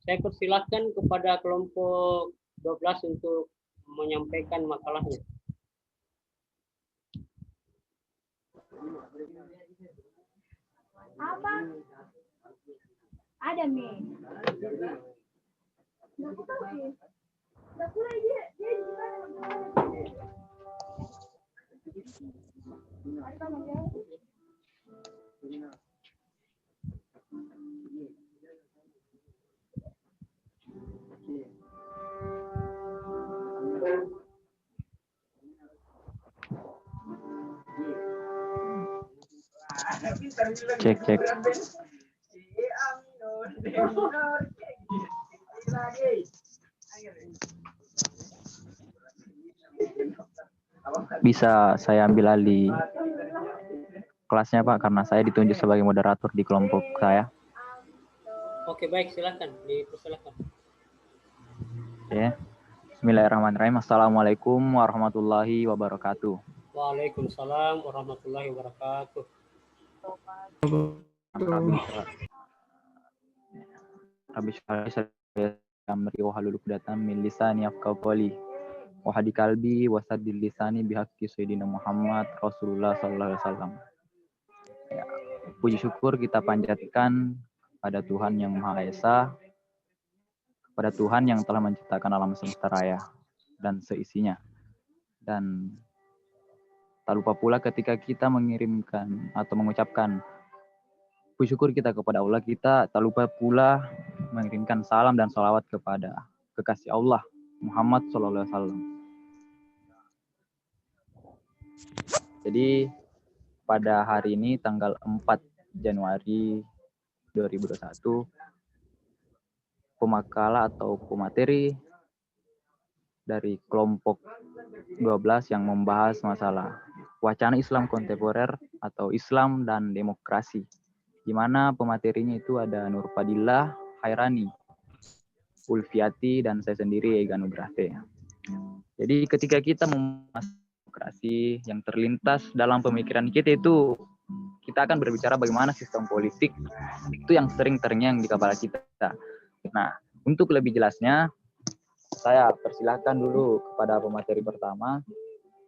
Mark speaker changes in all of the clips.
Speaker 1: Saya persilahkan kepada kelompok 12 untuk menyampaikan makalahnya.
Speaker 2: Apa? Ada nih.
Speaker 3: Cek. Bisa saya ambil alih kelasnya Pak, karena saya ditunjuk sebagai moderator di kelompok saya.
Speaker 1: Oke, baik, silakan, dipersilakan.
Speaker 3: Oke. Bismillahirrahmanirrahim. Assalamualaikum warahmatullahi wabarakatuh.
Speaker 1: Waalaikumsalam warahmatullahi wabarakatuh.
Speaker 3: Rabbi syrah li sadri amri wa hlul 'uqdatam min lisani yafqahu qawli wa hadi qalbi wa saddid lisani bihaqqi sayyidina Muhammad Rasulullah sallallahu alaihi wasallam. Ya, puji syukur kita panjatkan pada Tuhan yang Maha Esa, kepada Tuhan yang telah menciptakan alam semesta raya dan seisinya. Dan tak lupa pula ketika kita mengirimkan atau mengucapkan puji syukur kita kepada Allah, kita tak lupa pula mengirimkan salam dan salawat kepada kekasih Allah Muhammad Sallallahu Alaihi Wasallam. Jadi pada hari ini tanggal 4 Januari 2021, pemakalah atau pemateri dari kelompok 12 yang membahas masalah wacana Islam kontemporer atau Islam dan demokrasi, di mana pematerinya itu ada Nur Fadillah Hairani, Ulfiati, dan saya sendiri Ega Nugrahte. Jadi ketika kita membahas demokrasi, yang terlintas dalam pemikiran kita itu, kita akan berbicara bagaimana sistem politik itu yang sering terngiang di kepala kita. Nah, untuk lebih jelasnya, saya persilahkan dulu kepada pemateri pertama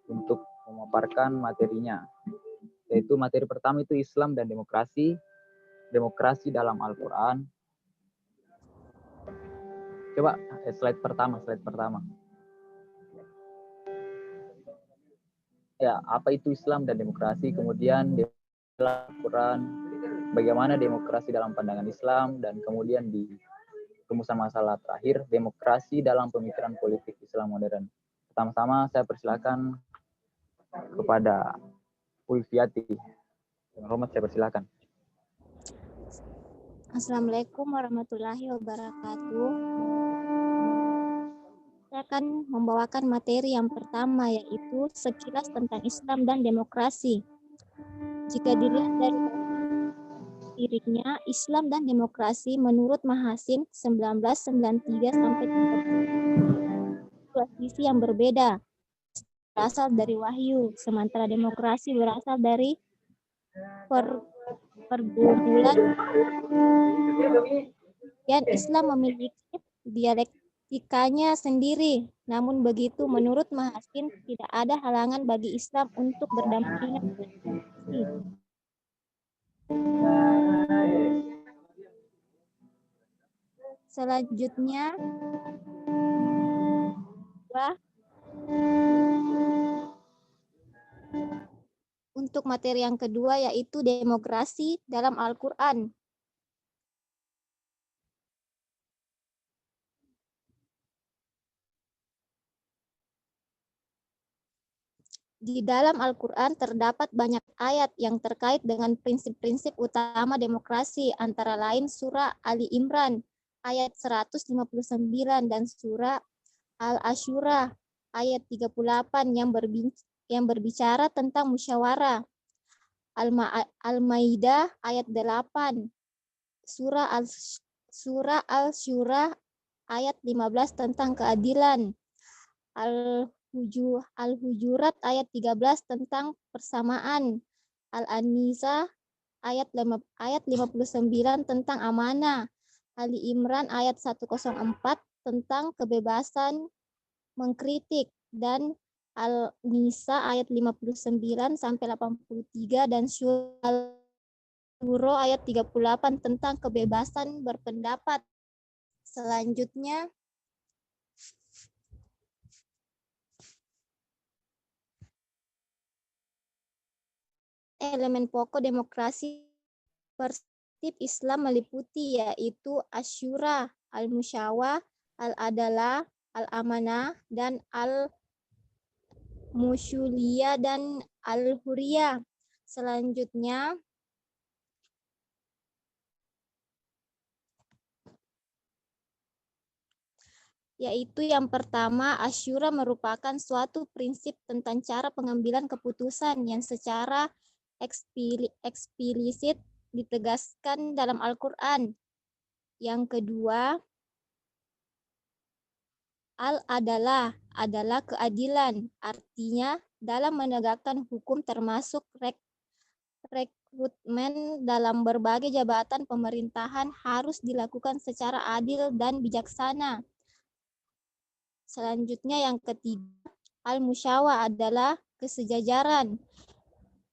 Speaker 3: untuk memaparkan materinya. Yaitu materi pertama itu Islam dan demokrasi, demokrasi dalam Al-Quran. Coba slide pertama. Ya, apa itu Islam dan demokrasi, kemudian Al-Quran, bagaimana demokrasi dalam pandangan Islam, dan kemudian di rumusan masalah terakhir, demokrasi dalam pemikiran politik Islam modern. Pertama-tama saya persilakan kepada Ulfiati. Hormat, saya persilakan.
Speaker 4: Assalamualaikum warahmatullahi wabarakatuh. Saya akan membawakan materi yang pertama, yaitu sekilas tentang Islam dan demokrasi. Jika dilihat dari liriknya, Islam dan demokrasi menurut Mahasin 1993 sampai 30, dua sisi yang berbeda, berasal dari wahyu, sementara demokrasi berasal dari pergumulan. Dan Islam memiliki dialektikanya sendiri. Namun begitu, menurut Mahasin, tidak ada halangan bagi Islam untuk berdampingan. Selanjutnya, untuk materi yang kedua, yaitu demokrasi dalam Al-Quran. Di dalam Al-Quran terdapat banyak ayat yang terkait dengan prinsip-prinsip utama demokrasi, antara lain surah Ali Imran ayat 159 dan surah Al-Asyura ayat 38 yang berbicara tentang musyawarah, Al-Maidah ayat 8, surah Al-Syura ayat 15 tentang keadilan, Al-Hujurat ayat 13 tentang persamaan, Al-An-Nisa ayat 59 tentang amanah, Ali Imran ayat 104 tentang kebebasan mengkritik, dan Al-Nisa ayat 59 sampai 83 dan Syuro ayat 38 tentang kebebasan berpendapat. Selanjutnya elemen pokok demokrasi prinsip Islam meliputi yaitu Asyura, Al-Musyawah, Al-Adalah, Al-Amanah, dan Al-Musyuliyah dan Al-Huriyah. Selanjutnya yaitu yang pertama, Asyura merupakan suatu prinsip tentang cara pengambilan keputusan yang secara eksplisit ditegaskan dalam Al-Quran. Yang kedua, Al-Adalah adalah keadilan, artinya dalam menegakkan hukum termasuk rekrutmen dalam berbagai jabatan pemerintahan harus dilakukan secara adil dan bijaksana. Selanjutnya yang ketiga, Al-Musyawah adalah kesejajaran,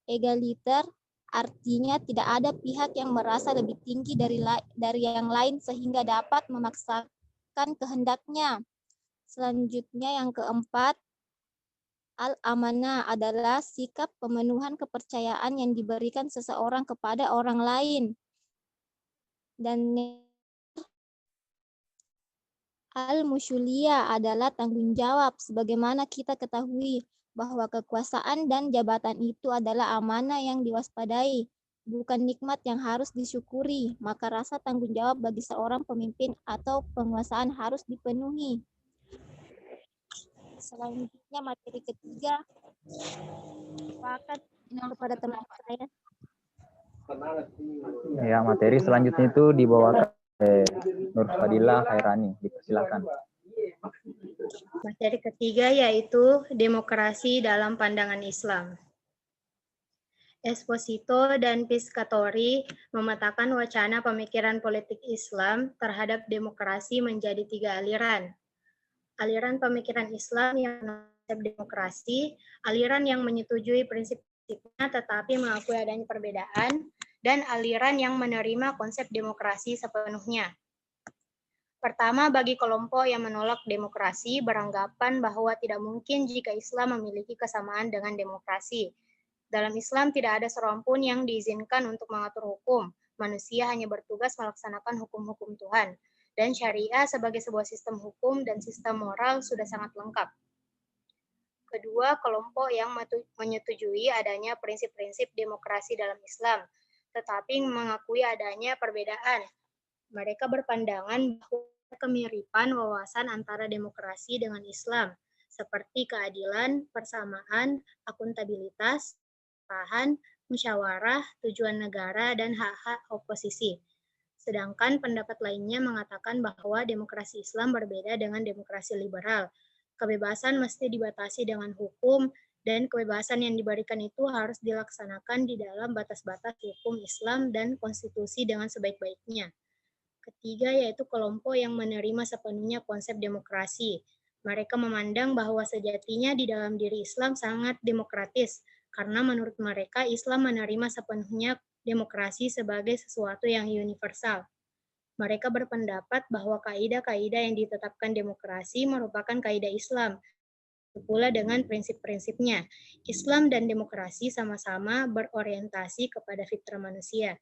Speaker 4: egaliter, artinya tidak ada pihak yang merasa lebih tinggi dari yang lain sehingga dapat memaksakan kehendaknya. Selanjutnya yang keempat, Al-Amanah adalah sikap pemenuhan kepercayaan yang diberikan seseorang kepada orang lain. Dan Al-Musyuliyah adalah tanggung jawab. Sebagaimana kita ketahui bahwa kekuasaan dan jabatan itu adalah amanah yang diwaspadai, bukan nikmat yang harus disyukuri. Maka rasa tanggung jawab bagi seorang pemimpin atau penguasaan harus dipenuhi. Selanjutnya materi ketiga, kepada teman saya.
Speaker 3: Ya, materi selanjutnya itu dibawakan oleh Nur Fadila Khairani. Dipersilakan.
Speaker 2: Materi ketiga yaitu demokrasi dalam pandangan Islam. Esposito dan Piscatori memetakan wacana pemikiran politik Islam terhadap demokrasi menjadi 3 aliran. Aliran pemikiran Islam yang konsep demokrasi, aliran yang menyetujui prinsip-prinsipnya tetapi mengakui adanya perbedaan, dan aliran yang menerima konsep demokrasi sepenuhnya. Pertama, bagi kelompok yang menolak demokrasi, beranggapan bahwa tidak mungkin jika Islam memiliki kesamaan dengan demokrasi. Dalam Islam tidak ada seorang pun yang diizinkan untuk mengatur hukum. Manusia hanya bertugas melaksanakan hukum-hukum Tuhan. Dan syariah sebagai sebuah sistem hukum dan sistem moral sudah sangat lengkap. Kedua, kelompok yang menyetujui adanya prinsip-prinsip demokrasi dalam Islam, tetapi mengakui adanya perbedaan. Mereka berpandangan bahwa kemiripan wawasan antara demokrasi dengan Islam, seperti keadilan, persamaan, akuntabilitas, tahan, musyawarah, tujuan negara, dan hak-hak oposisi. Sedangkan pendapat lainnya mengatakan bahwa demokrasi Islam berbeda dengan demokrasi liberal. Kebebasan mesti dibatasi dengan hukum, dan kebebasan yang diberikan itu harus dilaksanakan di dalam batas-batas hukum Islam dan konstitusi dengan sebaik-baiknya. Ketiga, yaitu kelompok yang menerima sepenuhnya konsep demokrasi. Mereka memandang bahwa sejatinya di dalam diri Islam sangat demokratis, karena menurut mereka Islam menerima sepenuhnya demokrasi sebagai sesuatu yang universal. Mereka berpendapat bahwa kaidah-kaidah yang ditetapkan demokrasi merupakan kaidah Islam, pula dengan prinsip-prinsipnya. Islam dan demokrasi sama-sama berorientasi kepada fitrah manusia.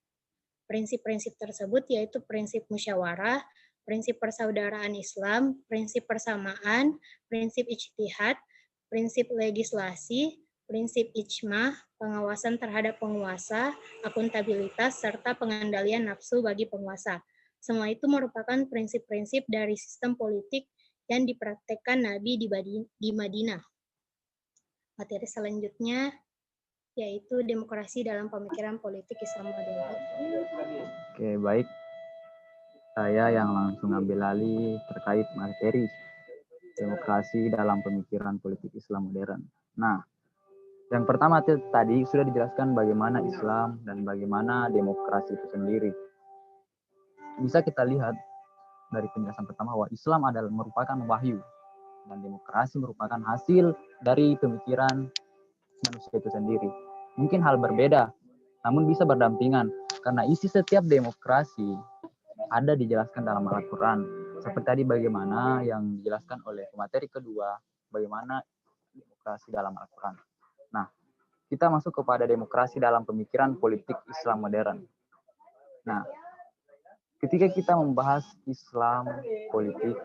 Speaker 2: Prinsip-prinsip tersebut yaitu prinsip musyawarah, prinsip persaudaraan Islam, prinsip persamaan, prinsip ijtihad, prinsip legislasi, prinsip ijma, pengawasan terhadap penguasa, akuntabilitas, serta pengendalian nafsu bagi penguasa. Semua itu merupakan prinsip-prinsip dari sistem politik yang dipraktekkan Nabi di Madinah. Materi selanjutnya yaitu demokrasi dalam pemikiran politik Islam modern.
Speaker 3: Oke, baik. Saya yang langsung ambil alih terkait materi demokrasi dalam pemikiran politik Islam modern. Nah, yang pertama tadi sudah dijelaskan bagaimana Islam dan bagaimana demokrasi itu sendiri. Bisa kita lihat dari penjelasan pertama bahwa Islam adalah merupakan wahyu dan demokrasi merupakan hasil dari pemikiran manusia itu sendiri. Mungkin hal berbeda, namun bisa berdampingan karena isi setiap demokrasi ada dijelaskan dalam Al-Quran. Seperti tadi bagaimana yang dijelaskan oleh pemateri kedua, bagaimana demokrasi dalam Al-Quran. Nah, kita masuk kepada demokrasi dalam pemikiran politik Islam modern. Nah, ketika kita membahas Islam politik,